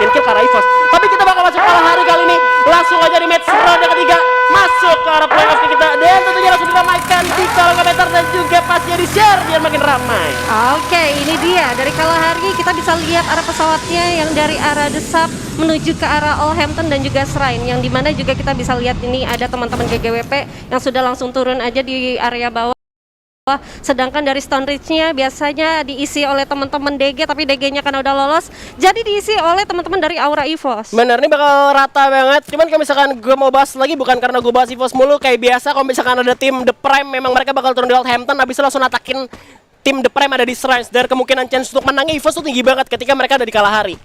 dapetin kill ke arah EVOS. Tapi kita bakal masuk kalah hari kali ini. Langsung aja di match ronde ketiga masuk ke arah playoff kita. Dan tentunya langsung diramaikan di kolom komentar dan juga pastinya di share biar makin ramai. Oke, ini dia dari Kalahari kita bisa lihat arah pesawatnya yang dari arah Desap menuju ke arah Allhampton dan juga Shrine, yang dimana juga kita bisa lihat ini ada teman-teman GGWP yang sudah langsung turun aja di area bawah. Sedangkan dari Stone Ridge-nya biasanya diisi oleh teman-teman DG, tapi DG-nya kan udah lolos, jadi diisi oleh teman-teman dari Aura EVOS. Bener, ini bakal rata banget. Cuman kalau misalkan gue mau bahas lagi, bukan karena gue bahas EVOS mulu kayak biasa. Kalau misalkan ada tim The Prime, memang mereka bakal turun di Allhampton, habis itu langsung atakin tim The Prime ada di Shrine. Dan kemungkinan chance untuk menangnya EVOS tuh tinggi banget ketika mereka ada di Kalahari.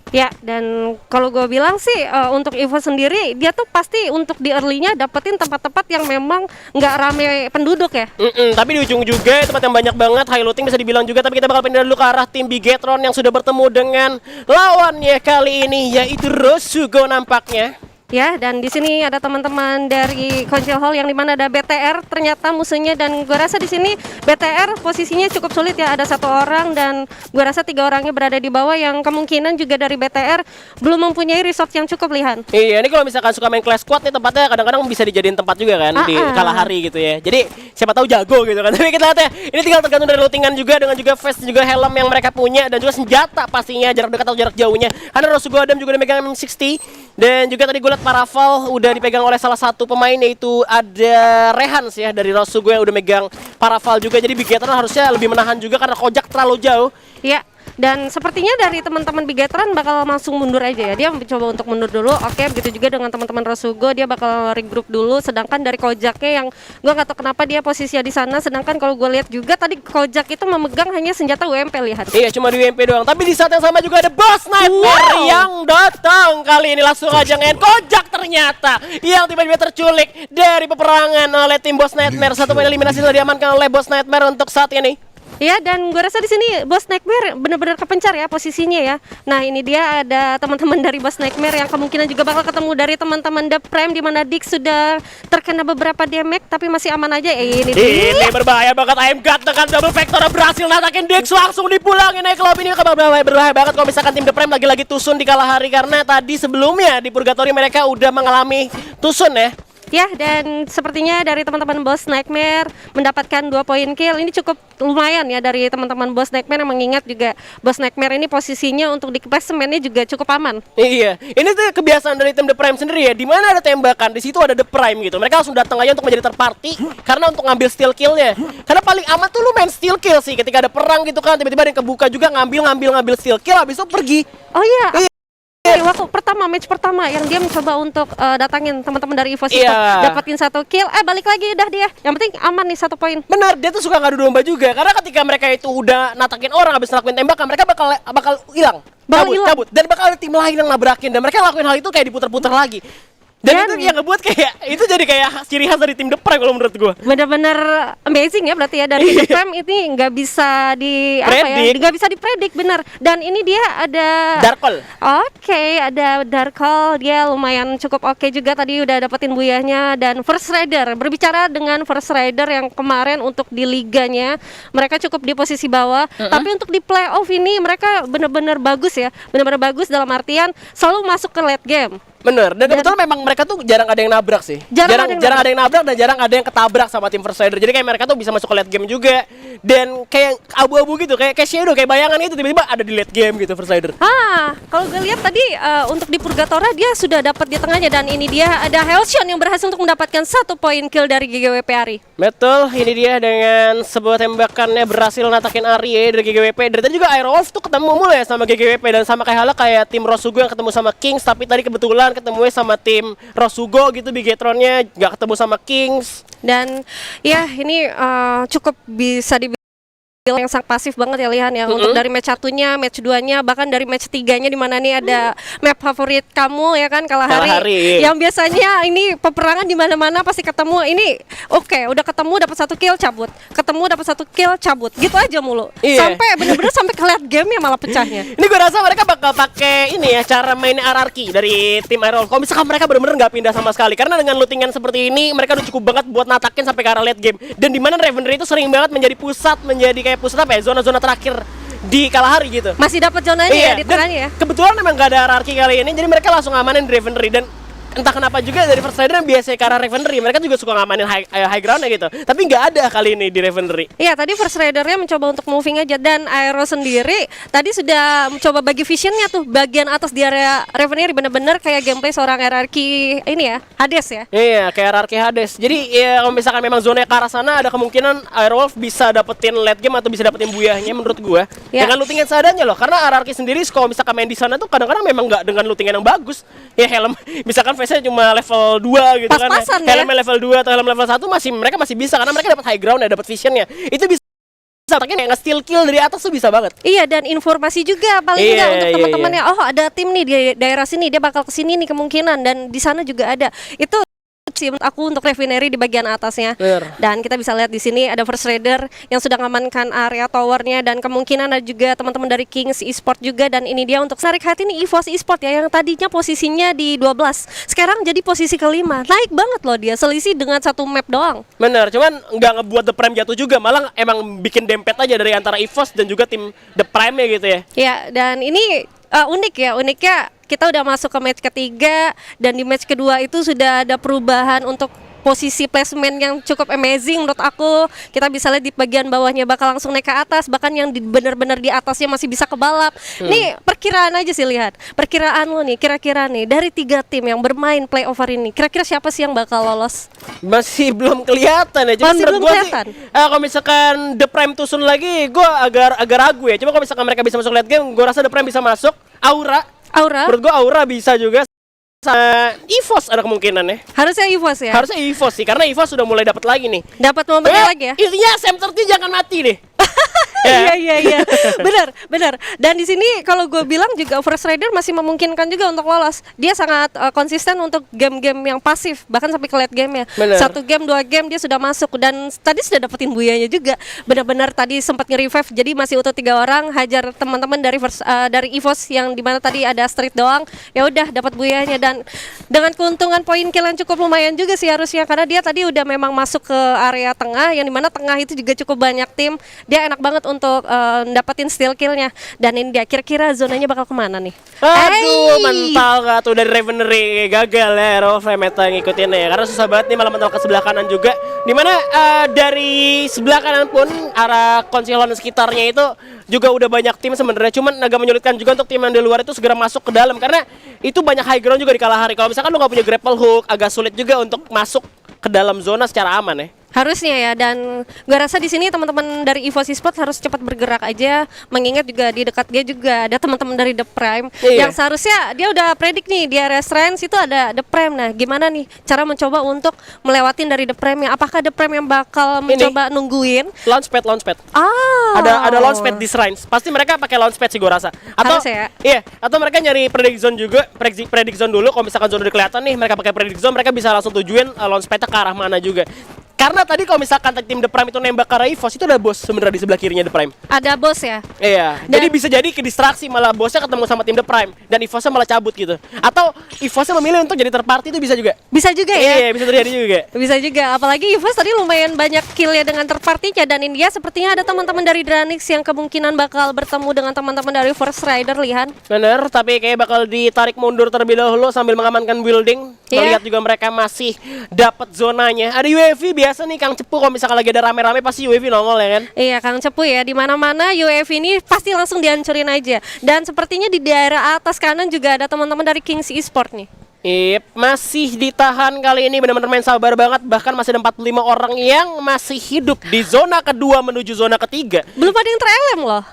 Ya, dan kalau gue bilang sih untuk EVOS sendiri dia tuh pasti untuk di early-nya dapetin tempat-tempat yang memang nggak rame penduduk ya. Tapi di ujung juga tempat yang banyak banget high looting bisa dibilang juga. Tapi kita bakal pindah dulu ke arah tim Bigetron yang sudah bertemu dengan lawannya kali ini, yaitu Rosugo nampaknya. Ya, dan di sini ada teman-teman dari Council Hall yang dimana ada BTR ternyata musuhnya, dan gue rasa di sini BTR posisinya cukup sulit ya, ada satu orang dan gue rasa 3 orangnya berada di bawah yang kemungkinan juga dari BTR belum mempunyai resource yang cukup, Lihan. Iya, ini kalau misalkan suka main Clash Squad nih tempatnya kadang-kadang bisa dijadiin tempat juga kan di Kalahari gitu ya. Jadi siapa tahu jago gitu kan. Tapi kita lihat ya, ini tinggal tergantung dari lootingan juga, dengan juga vest juga helm yang mereka punya dan juga senjata pastinya, jarak dekat atau jarak jauhnya. Karena Rosugo Adam juga udah megang M60 dan juga tadi gue lihat Paraval udah dipegang oleh salah satu pemain, yaitu ada Rehans ya dari Rosugo yang udah megang Paraval juga. Jadi Bigetron harusnya lebih menahan juga karena Kojak terlalu jauh. Ya, dan sepertinya dari teman-teman Bigetron bakal langsung mundur aja ya. Dia mencoba untuk mundur dulu. Oke, begitu juga dengan teman-teman Rosugo, dia bakal regroup dulu. Sedangkan dari Kojaknya yang gue nggak tahu kenapa dia posisinya di sana. Sedangkan kalau gue lihat juga tadi Kojak itu memegang hanya senjata UMP, lihat. Iya, cuma di UMP doang. Tapi di saat yang sama juga ada Boss Nightmare yang datang kali ini langsung aja ngen Kojak ternyata yang tiba-tiba terculik dari peperangan oleh tim Boss Nightmare. Satu poin eliminasi sudah diamankan oleh Boss Nightmare untuk saat ini. Ya, dan gue rasa di sini Boss Nightmare benar-benar kepencar ya posisinya ya. Nah, ini dia ada teman-teman dari Boss Nightmare yang kemungkinan juga bakal ketemu dari teman-teman The Prime, di mana Dix sudah terkena beberapa damage tapi masih aman aja. Ini dia. Ini berbahaya banget. I'm God dengan double vector berhasil natakin Dix, langsung dipulangin naik klub. Ini berbahaya banget kalau misalkan tim The Prime lagi-lagi tusun di Kalahari, karena tadi sebelumnya di Purgatory mereka udah mengalami tusun ya. Ya, dan sepertinya dari teman-teman Boss Nightmare mendapatkan 2 poin kill. Ini cukup lumayan ya dari teman-teman Boss Nightmare, yang mengingat juga Boss Nightmare ini posisinya untuk di placementnya juga cukup aman. Iya, ini tuh kebiasaan dari tim The Prime sendiri ya. Di mana ada tembakan, di situ ada The Prime gitu. Mereka langsung datang aja untuk menjadi third party karena untuk ngambil steal killnya. Karena paling aman tuh lu main steal kill sih ketika ada perang gitu kan. Tiba-tiba ada yang kebuka juga ngambil steal kill, habis itu pergi. Oh iya. Waktu match pertama yang dia mencoba untuk datangin teman-teman dari EVOS itu, dapatin 1 kill, balik lagi udah dia. Yang penting aman nih 1 poin. Benar, dia tuh suka ngadu domba juga. Karena ketika mereka itu udah natakin orang habis ngelakuin tembakan, mereka bakal hilang. Cabut. Dan bakal ada tim lain yang nabrakin, dan mereka lakuin hal itu kayak diputar-putar lagi. Dan itu yang ngebuat kayak itu jadi kayak ciri khas dari tim The Prime kalau menurut gue. Bener-bener amazing ya berarti ya dari The Prime ini nggak bisa nggak bisa dipredik, bener. Dan ini dia ada Darkol. Oke, ada Darkol, dia lumayan cukup oke juga, tadi udah dapetin buyahnya. Dan First Rider, berbicara dengan First Rider yang kemarin untuk di liganya mereka cukup di posisi bawah, tapi untuk di playoff ini mereka bener-bener bagus ya, bener-bener bagus dalam artian selalu masuk ke late game. Bener, dan kebetulan memang mereka tuh jarang ada yang nabrak sih. Jarang ada yang nabrak dan jarang ada yang ketabrak sama tim First Rider. Jadi kayak mereka tuh bisa masuk ke late game juga. Dan kayak abu-abu gitu, kayak shadow, kayak bayangan itu tiba-tiba ada di late game gitu First Rider. Kalau gue lihat tadi untuk di Purgatora dia sudah dapat di tengahnya, dan ini dia ada Halcyon yang berhasil untuk mendapatkan 1 poin kill dari GGWP Ari. Betul, ini dia dengan sebuah tembakannya berhasil natakin Ari ya dari GGWP. Dari tadi juga Aerowolf tuh ketemu mulu ya sama GGWP, dan sama kayak tim Rosugo yang ketemu sama Kings, tapi tadi kebetulan ketemunya sama tim Rosugo gitu, Bigetronnya nggak ketemu sama Kings. Dan ya ini cukup bisa dibilang yang sangat pasif banget ya Lihan ya, untuk dari match 1-nya, match 2-nya, bahkan dari match 3-nya, di mana nih ada map favorit kamu ya kan, Kalahari. Yang biasanya ini peperangan di mana-mana pasti ketemu. Ini udah ketemu dapat 1 kill cabut, ketemu dapat 1 kill cabut, gitu aja mulu. Sampai bener-bener sampai ke late game ya malah pecahnya. Ini gue rasa mereka bakal pakai ini ya, cara main RRQ dari tim Aerol. Kalau misalkan mereka bener-bener nggak pindah sama sekali, karena dengan lootingan seperti ini mereka udah cukup banget buat natakin sampai ke arah late game. Dan di mana Ravenry itu sering banget menjadi pusat, menjadi kayak pusat apa ya, zona-zona terakhir di Kalahari gitu. Masih dapat zonanya ya di dan tengahnya ya. kebetulan memang gak ada hierarki kali ini, jadi mereka langsung ngamanin di Refinery. Dan entah kenapa juga dari First Rider yang biasanya ke arah Refinery, mereka juga suka ngamanin high ground gitu. Tapi nggak ada kali ini di Refinery. Iya, tadi First Rider-nya mencoba untuk moving aja, dan Aero sendiri tadi sudah mencoba bagi visionnya tuh bagian atas di area Refinery, bener-bener kayak gameplay seorang RRQ ini ya, Hades ya. Iya, kayak RRQ Hades. Jadi ya kalau misalkan memang zona ke arah sana, ada kemungkinan Aerowolf bisa dapetin late game atau bisa dapetin buyahnya menurut gua. Ya. Dengan lootingan seadanya loh, karena RRQ sendiri kalau misalkan main di sana tuh kadang-kadang memang nggak dengan lootingan yang bagus. Ya helm, misalkan face-nya cuma level 2 gitu kan. Pas-pasan ya. Helmnya level 2 atau helm level 1 mereka masih bisa karena mereka dapat high ground ya, dapat visionnya. Itu bisa kayak nge-steal kill dari atas tuh bisa banget. Iya, dan informasi juga paling Iya, enggak untuk iya, teman-temannya. Oh, ada tim nih di daerah sini, dia bakal kesini nih kemungkinan, dan di sana juga ada. Itu sih menurut aku untuk Refinery di bagian atasnya. Bener. Dan kita bisa lihat di sini ada First Raider yang sudah mengamankan area towernya, dan kemungkinan ada juga teman-teman dari Kings Esport juga. Dan ini dia untuk menarik hati nih EVOS Esport ya, yang tadinya posisinya di 12, sekarang jadi posisi kelima. Naik banget loh dia, selisih dengan satu map doang. Bener, cuman nggak ngebuat The Prime jatuh juga, malah emang bikin dempet aja dari antara EVOS dan juga tim The Prime ya gitu ya. Ya, dan ini uniknya kita udah masuk ke match ketiga, dan di match kedua itu sudah ada perubahan untuk posisi placement yang cukup amazing menurut aku. Kita bisa lihat di bagian bawahnya bakal langsung naik ke atas, bahkan yang benar-benar di atasnya masih bisa kebalap. Nih perkiraan aja sih, lihat perkiraan lo nih, kira-kira nih dari 3 tim yang bermain playover ini, kira-kira siapa sih yang bakal lolos? Masih belum kelihatan ya. Cuman Masih menurut belum gua kelihatan. sih, kalau misalkan The Prime tusun lagi, gue agak ragu ya. Cuma kalau misalkan mereka bisa masuk late game, gue rasa The Prime bisa masuk. Aura? Menurut gue Aura bisa juga. Sama EVOS ada kemungkinan ya. Harusnya EVOS ya? Harusnya EVOS sih, karena EVOS sudah mulai dapat lagi nih. Dapat momennya lagi ya? Intinya Sam30 jangan mati deh. Iya, benar. Dan di sini kalau gue bilang juga First Rider masih memungkinkan juga untuk lolos. Dia sangat konsisten untuk game-game yang pasif, bahkan sampai ke late game ya. Bener. 1 game, 2 game dia sudah masuk, dan tadi sudah dapetin buyanya juga. Benar-benar tadi sempat nge-revive, jadi masih utuh 3 orang, hajar teman-teman dari dari EVOS yang dimana tadi ada Street doang. Ya udah dapat buyanya, dan dengan keuntungan poin kill yang cukup lumayan juga sih harusnya, karena dia tadi udah memang masuk ke area tengah, yang dimana tengah itu juga cukup banyak tim. Dia enak banget untuk dapetin steal killnya. Dan ini dia, kira-kira zonanya bakal kemana nih? Aduh, mental gak tuh dari Refinery, gagal ya Aerowolf meta ngikutin ya, karena susah banget nih malah mental ke sebelah kanan juga, dimana dari sebelah kanan pun arah Consilon sekitarnya itu juga udah banyak tim sebenarnya, cuman agak menyulitkan juga untuk tim yang di luar itu segera masuk ke dalam, karena itu banyak high ground juga di Kalahari. Kalau misalkan lu gak punya grapple hook, agak sulit juga untuk masuk ke dalam zona secara aman ya. Harusnya ya, dan gue rasa di sini teman-teman dari EVOS Esport harus cepat bergerak aja, mengingat juga di dekat dia juga ada teman-teman dari The Prime. Iya. Yang seharusnya dia udah predik nih di area Strands itu ada The Prime. Nah, gimana nih cara mencoba untuk melewatin dari The Prime-nya? Apakah The Prime yang bakal mencoba nungguin? Launchpad. Ada launchpad di Shrines. Pasti mereka pakai launchpad sih gue rasa. Atau Harusnya ya. Iya, atau mereka nyari predict zone juga, predict zone dulu. Kalau misalkan zone udah kelihatan nih, mereka pakai predict zone, mereka bisa langsung tujuin launchpad-nya ke arah mana juga. Karena tadi kalau misalkan tim The Prime itu nembak ke arah EVOS, itu ada bos sebenarnya di sebelah kirinya The Prime. Ada bos ya? Iya, Dan- jadi bisa jadi ke distraksi, malah bosnya ketemu sama tim The Prime dan EVOS-nya malah cabut gitu. Atau EVOS-nya memilih untuk jadi third party, itu bisa juga. Bisa juga ya? Iya, bisa terjadi juga. Bisa juga, apalagi EVOS tadi lumayan banyak killnya dengan third party-nya, dan India sepertinya ada teman-teman dari Dranix yang kemungkinan bakal bertemu dengan teman-teman dari First Rider, Lihan. Bener, tapi kayak bakal ditarik mundur terlebih dahulu sambil mengamankan building. Iya. Melihat juga mereka masih dapat zonanya. Ada UAV biasa nih Kang Cepu, kalau misalkan lagi ada rame-rame pasti UAV nongol ya kan. Iya, Kang Cepu ya, di mana-mana UAV ini pasti langsung dihancurin aja. Dan sepertinya di daerah atas kanan juga ada teman-teman dari Kings Esport nih. Masih ditahan kali ini, benar-benar main sabar banget. Bahkan masih ada 45 orang yang masih hidup di zona kedua menuju zona ketiga. Belum ada yang ter-LM loh.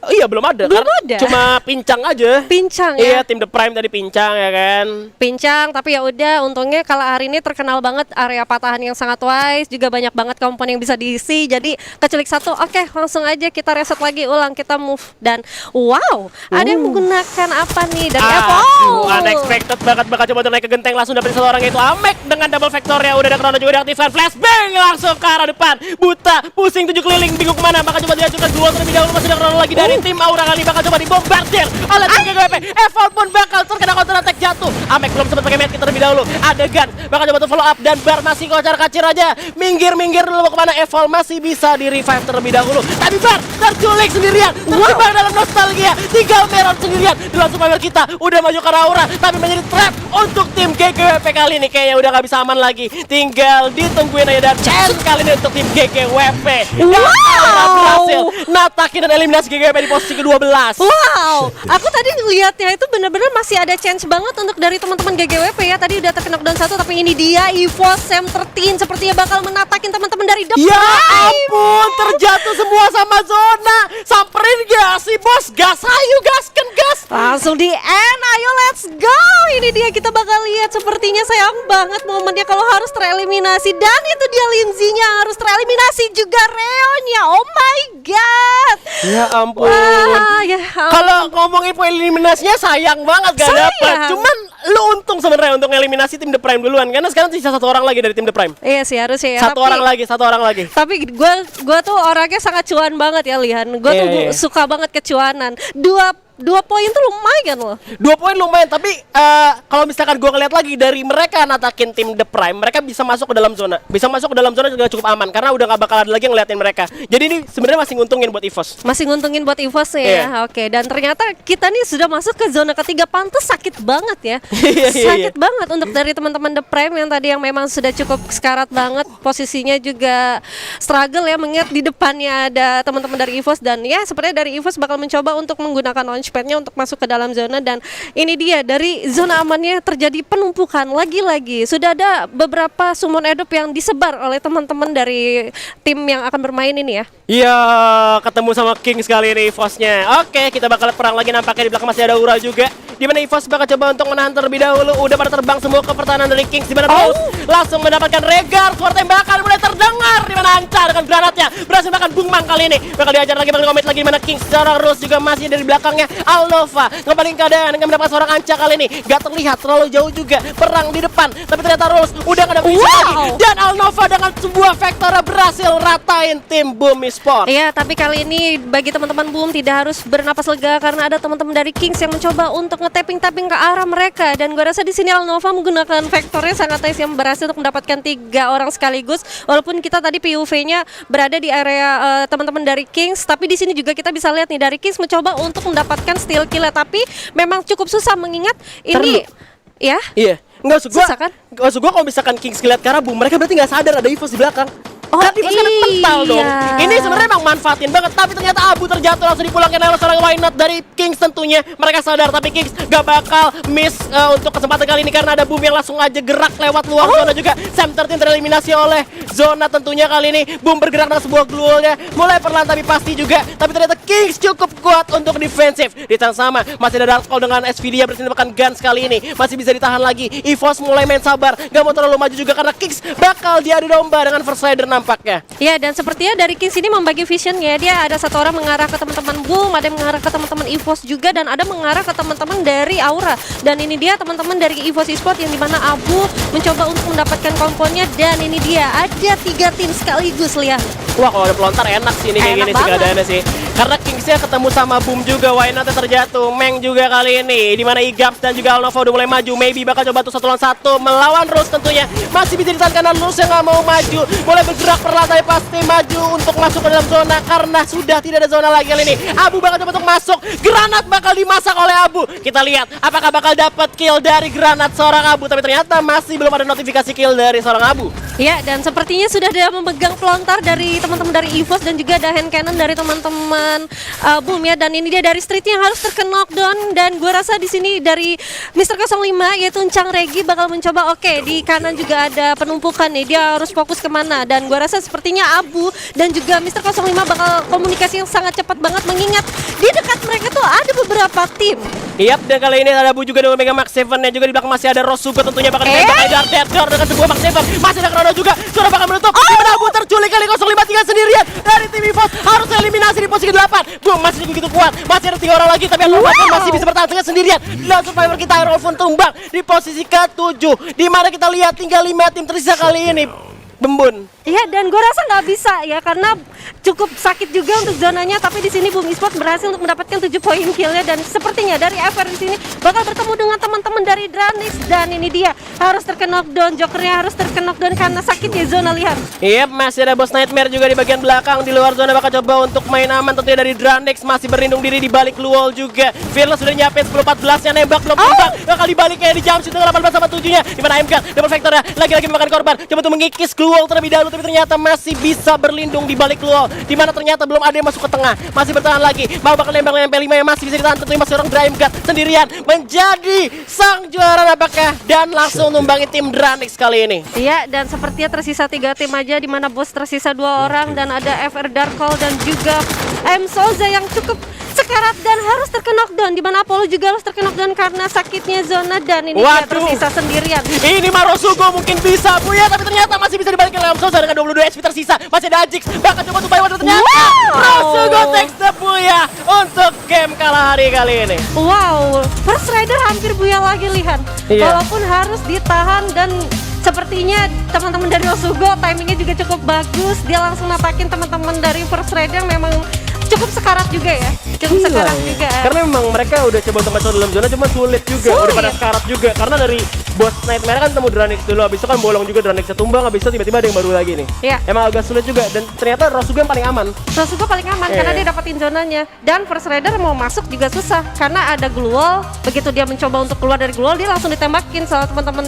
Iya belum ada. Belum karena ada. Cuma pincang aja. Pincang Iya, ya. tim The Prime tadi pincang ya kan. Pincang, tapi ya udah, untungnya kalau hari ini terkenal banget area patahan yang sangat wise, juga banyak banget komponen yang bisa diisi. Jadi keculik satu, oke, langsung aja kita reset lagi, ulang, kita move. Dan wow, ada yang menggunakan apa nih dari Evo? Unexpected banget, bakal coba untuk naik ke genteng, langsung dapetin satu orang yaitu Amek dengan double vector ya. Udah ada Chrono juga diaktifkan, flashbang langsung ke arah depan. Buta, pusing 7 keliling, bingung kemana, maka coba diajukan dua terlebih dahulu, masih ada Chrono lagi dari dari tim Aura kali bakal coba dibombardir oleh tim GGWP. Evolve pun bakal terkena counter attack jatuh. Amek belum sempat pakai medkit terlebih dahulu. Ada Gun bakal coba tuh follow up dan Bar masih kocar-kacir aja. Minggir dulu mau kemana. Evolve masih bisa di revive terlebih dahulu. Tapi Bar terculik sendirian, terjebak dalam nostalgia. Tinggal Meron sendirian. Dalam survivor kita udah maju ke Aura, tapi menjadi trap untuk tim GGWP kali ini. Kayaknya udah gak bisa aman lagi. Tinggal ditungguin aja dan chance kali ini untuk tim GGWP. Aura berhasil natakin dan eliminasi GGWP di posisi ke-12. Wow, aku tadi lihatnya itu benar-benar masih ada chance banget untuk dari teman-teman GGWP ya. Tadi udah terkena knockdown 1, tapi ini dia EVOS Sam 13 sepertinya bakal menatakin teman-teman dari The Ya Prime. ampun, terjatuh semua sama zona. Samperin gak sih bos? Gas, ayo gaskan gas. Langsung di end, ayo let's go. Ini dia kita bakal lihat, sepertinya sayang banget momennya kalau harus tereliminasi. Dan itu dia Lindsay-nya harus tereliminasi, juga Reo-nya. Oh my god. Ya ampun. Wah, ya ampun. Kalau ngomongin poin eliminasinya sayang banget gak Sayang. dapet. Cuman lu untung sebenarnya untuk eliminasi tim The Prime duluan, karena sekarang sisa satu orang lagi dari tim The Prime. Iya sih harusnya ya. Satu orang lagi. Tapi gue tuh orangnya sangat cuan banget ya, Lihan. Gue tuh Iya. suka banget kecuanan. Dua poin tuh lumayan loh. 2 poin lumayan, tapi kalau misalkan gue ngeliat lagi dari mereka natakin tim The Prime, mereka bisa masuk ke dalam zona. Bisa masuk ke dalam zona juga cukup aman, karena udah gak bakal ada lagi yang ngeliatin mereka. Jadi ini sebenarnya masih nguntungin buat EVOS. Masih nguntungin buat EVOS ya. Iya. Oke, dan ternyata kita nih sudah masuk ke zona ketiga. Pantes sakit banget ya. Iya. Sakit banget untuk dari teman-teman The Prime yang tadi yang memang sudah cukup sekarat banget. Posisinya juga struggle ya, mengingat di depannya ada teman-teman dari EVOS. Dan ya sepertinya dari EVOS bakal mencoba untuk menggunakan launchpadnya untuk masuk ke dalam zona. Dan ini dia, dari zona amannya terjadi penumpukan. Lagi-lagi sudah ada beberapa summon adopt yang disebar oleh teman-teman dari tim yang akan bermain ini ya. Iya, ketemu sama King sekali ini EVOS-nya. Oke, kita bakal perang lagi, nampaknya di belakang masih ada Aura juga. Di mana EVOS bakal coba untuk menahan terlebih dahulu. Udah pada terbang semua ke pertahanan dari Kings, di mana Rose langsung mendapatkan regard. Suara tembakan mulai terdengar, di mana Anca dengan granatnya berhasil makan bungmang kali ini. Bakal diajar lagi, bakal komit lagi, di mana Kings. Seorang Rose juga masih dari belakangnya. Alnova ngebaling keadaan dengan mendapat seorang Anca kali ini. Gak terlihat terlalu jauh juga perang di depan, tapi ternyata Rose udah gak ada misi lagi. Dan Alnova dengan sebuah vektor berhasil ratain tim Boom Esports. Iya, tapi kali ini bagi teman-teman Boom tidak harus bernapas lega karena ada teman-teman dari Kings yang mencoba untuk nge-tapping ke arah mereka. Dan gue rasa di sini Alnova menggunakan vektornya sangat nice yang berhasil untuk mendapatkan 3 orang sekaligus. Walaupun kita tadi POV-nya berada di area teman-teman dari Kings, tapi di sini juga kita bisa lihat nih dari Kings mencoba untuk mendapatkan steal kill, tapi memang cukup susah mengingat ini ya. Iya, nggak usah Susah kan? Nggak usah kalau misalkan Kings ngeliat ke arah Boom, mereka berarti nggak sadar ada EVOS di belakang. Oh, kan EVOS kan mental dong. iya. Ini sebenarnya emang manfaatin banget, tapi ternyata Abu terjatuh langsung dipulangkan oleh seorang Why Not dari Kings tentunya. Mereka sadar, tapi Kings gak bakal miss untuk kesempatan kali ini karena ada Boom yang langsung aja gerak lewat luar zona juga. Sam 13 tereliminasi oleh zona tentunya kali ini. Boom bergerak dengan sebuah glue-nya, mulai perlahan tapi pasti juga. Tapi ternyata Kings cukup kuat untuk defensif. Di tangan sama masih ada Dark Call dengan SVD yang berhasil mendapatkan Guns kali ini. Masih bisa ditahan lagi. EVOS mulai main sabar, gak mau terlalu maju juga karena Kings bakal diadu domba dengan First Rider nampaknya. Ya, dan sepertinya dari Kings ini membagi visionnya. Dia ada satu orang mengarah ke teman-teman Boom, ada yang mengarah ke teman-teman EVOS juga, dan ada mengarah ke teman-teman dari Aura. Dan ini dia teman-teman dari EVOS Esports yang dimana Abu mencoba untuk mendapatkan komponnya. Dan ini dia ada 3 tim sekaligus, lihat. Wah, kalau ada pelontar enak sih ini kayak Enak gini sih banget. keadaannya sih. Karena Kingsnya ketemu sama Boom juga, Why Not terjatuh, Meng juga kali ini. Dimana Igaps dan juga Alnova udah mulai maju. Maybe bakal coba tuh 1 lawan 1 melawan Rose tentunya. Masih bisa ditahan karena Rose yang gak mau maju. Mulai bergerak perlahan tapi pasti maju untuk masuk ke dalam zona karena sudah tidak ada zona lagi kali ini. Abu bakal coba untuk masuk. Granat bakal dimasak oleh Abu. Kita lihat apakah bakal dapat kill dari granat seorang Abu. Tapi ternyata masih belum ada notifikasi kill dari seorang Abu. Ya, dan sepertinya sudah ada memegang pelontar dari teman-teman dari EVOS dan juga ada hand cannon dari teman-teman Boom ya. Dan ini dia dari Street yang harus terkena knockdown, dan gue rasa di sini dari Mr. 05 yaitu Uncang Regi bakal mencoba. Oke, di kanan juga ada penumpukan nih, dia harus fokus kemana, dan gue rasa sepertinya Abu dan juga Mr. 05 bakal komunikasi yang sangat cepat banget mengingat di dekat mereka tuh ada beberapa tim. Yap, dan kali ini ada Abu juga dengan Mega Max 7 dan juga di belakang masih ada Rose juga tentunya bakal ditembak oleh Dark Door dengan sebuah Max 7. Masih ada Chrono juga, sudah bakal menutup. Di mana Abu terculik kali 05 tinggal sendirian dari tim EVOS, harus eliminasi di posisi 8. Boom, masih begitu kuat, masih ada 3 orang lagi, tapi Alnova masih bisa bertahan dengan sendirian. Dan survivor kita Aerolfon tumbang di posisi ke-7, di mana kita lihat tinggal 5 tim tersisa kali ini. Bembun. Iya, dan gue rasa nggak bisa ya, karena cukup sakit juga untuk zonanya, tapi di sini Boom Esports berhasil untuk mendapatkan 7 poin killnya, dan sepertinya dari FR di sini bakal bertemu dengan teman-teman dari Dranix, dan ini dia harus terkena knockdown, jokernya harus terkena knockdown karena sakitnya zona, lihat. Yep, masih ada Boss Nightmare juga di bagian belakang. Di luar zona bakal coba untuk main aman tentunya dari Dranix, masih berlindung diri di balik Luol juga. Fearless sudah nyiapin 10-14 nya, nembak belum tembak. Bakal dibaliknya di jump shoot dengan 18 sama 7 nya. Dimana AMK double vector ya, lagi-lagi memakan korban. Coba untuk mengikis Luol terlebih dahulu, tapi ternyata masih bisa berlindung di balik Luol. Dimana ternyata belum ada yang masuk ke tengah, masih bertahan lagi. Mau bakal nembak dengan MP5 yang masih bisa ditahan, tentunya masih orang Dreamguard sendirian menjadi sang juara apakah, dan langsung numbangi tim Dranix kali ini. Iya, dan sepertinya tersisa 3 tim aja, di mana bos tersisa 2 orang, dan ada FR Darkol dan juga M Souza yang cukup sekarat dan harus terkena knockdown, di mana Apollo juga harus terkena knockdown karena sakitnya zona, dan ini dia tersisa sendirian. Ini Marosugo mungkin bisa Buya, tapi ternyata masih bisa dibalikin oleh M Souza dengan 22 HP tersisa. Masih ada Ajix, bahkan coba untuk buy one, ternyata Marosugo takes the Buya untuk game kalah hari kali ini. Wow, First Rider hampir Buya lagi, lihat. Iya. Walaupun harus ditahan, dan sepertinya teman-teman dari Osugo timingnya juga cukup bagus. Dia langsung natakin teman-teman dari First Rider, memang cukup sekarat juga ya. Cukup sekarat juga. Karena memang mereka udah coba untuk masuk dalam zona, cuma sulit juga. Udah pada sekarat juga. Karena dari Boss Nightmare kan temu Dranix dulu, habis itu kan bolong juga, Dranixnya tumbang, habis itu tiba-tiba ada yang baru lagi nih. Iya. Emang agak sulit juga, dan ternyata Rosugo yang paling aman. Osugo paling aman karena dia dapetin zonanya. Dan First Rider mau masuk juga susah karena ada Glue Wall. Begitu dia mencoba untuk keluar dari Glue Wall, dia langsung ditembakin sama teman-teman